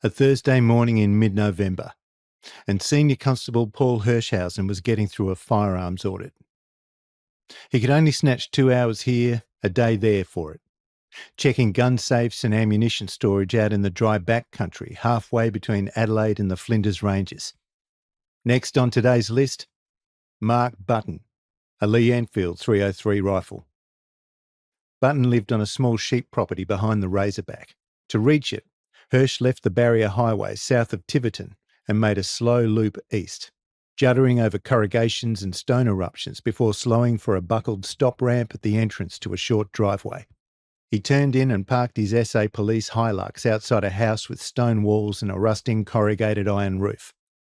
A Thursday morning in mid-November, and Senior Constable Paul Hirschhausen was getting through a firearms audit. He could only snatch 2 hours here, a day there for it, checking gun safes and ammunition storage out in the dry back country, halfway between Adelaide and the Flinders Ranges. Next on today's list, Mark Button, a Lee Enfield 303 rifle. Button lived on a small sheep property behind the Razorback. To reach it, Hirsch left the barrier highway south of Tiverton and made a slow loop east, juddering over corrugations and stone eruptions before slowing for a buckled stop ramp at the entrance to a short driveway. He turned in and parked his SA Police Hilux outside a house with stone walls and a rusting corrugated iron roof,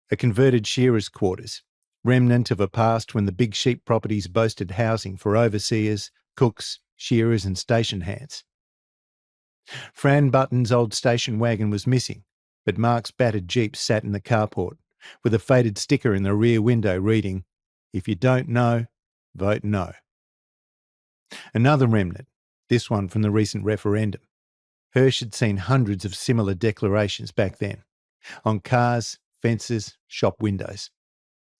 a converted shearers' quarters, remnant of a past when the big sheep properties boasted housing for overseers, cooks, shearers and station hands. Fran Button's old station wagon was missing, but Mark's battered Jeep sat in the carport, with a faded sticker in the rear window reading, "If you don't know, vote no." Another remnant, this one from the recent referendum. Hirsch had seen hundreds of similar declarations back then, on cars, fences, shop windows.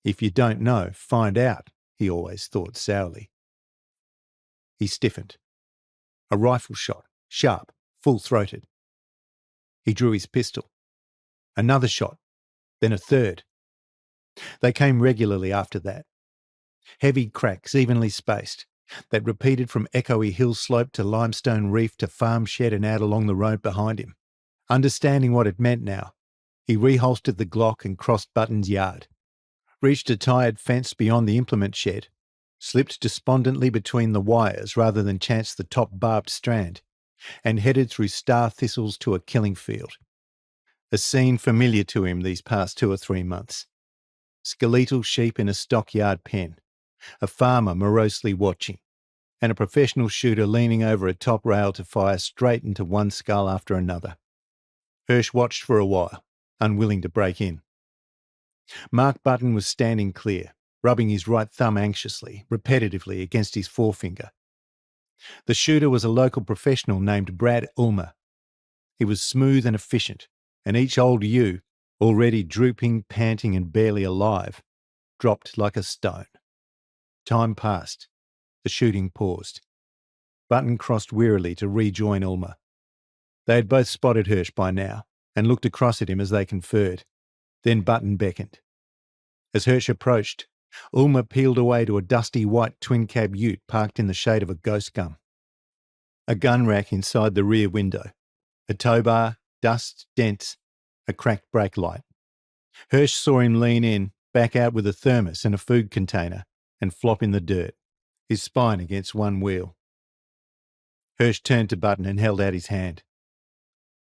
If you don't know, find out, he always thought sourly. He stiffened. A rifle shot, sharp, full-throated. He drew his pistol. Another shot, then a third. They came regularly after that. Heavy cracks, evenly spaced, that repeated from echoey hill slope to limestone reef to farm shed and out along the road behind him. Understanding what it meant now, he reholstered the Glock and crossed Button's yard, reached a tired fence beyond the implement shed, slipped despondently between the wires rather than chance the top barbed strand, and headed through star thistles to a killing field. A scene familiar to him these past 2 or 3 months. Skeletal sheep in a stockyard pen, a farmer morosely watching, and a professional shooter leaning over a top rail to fire straight into one skull after another. Hirsch watched for a while, unwilling to break in. Mark Button was standing clear, rubbing his right thumb anxiously, repetitively against his forefinger. The shooter was a local professional named Brad Ulmer. He was smooth and efficient, and each old ewe, already drooping, panting and barely alive, dropped like a stone. Time passed. The shooting paused. Button crossed wearily to rejoin Ulmer. They had both spotted Hirsch by now and looked across at him as they conferred. Then Button beckoned. As Hirsch approached, Ulmer peeled away to a dusty white twin-cab ute parked in the shade of a ghost gum. A gun rack inside the rear window. A tow bar, dust, dents, a cracked brake light. Hirsch saw him lean in, back out with a thermos and a food container, and flop in the dirt, his spine against one wheel. Hirsch turned to Button and held out his hand.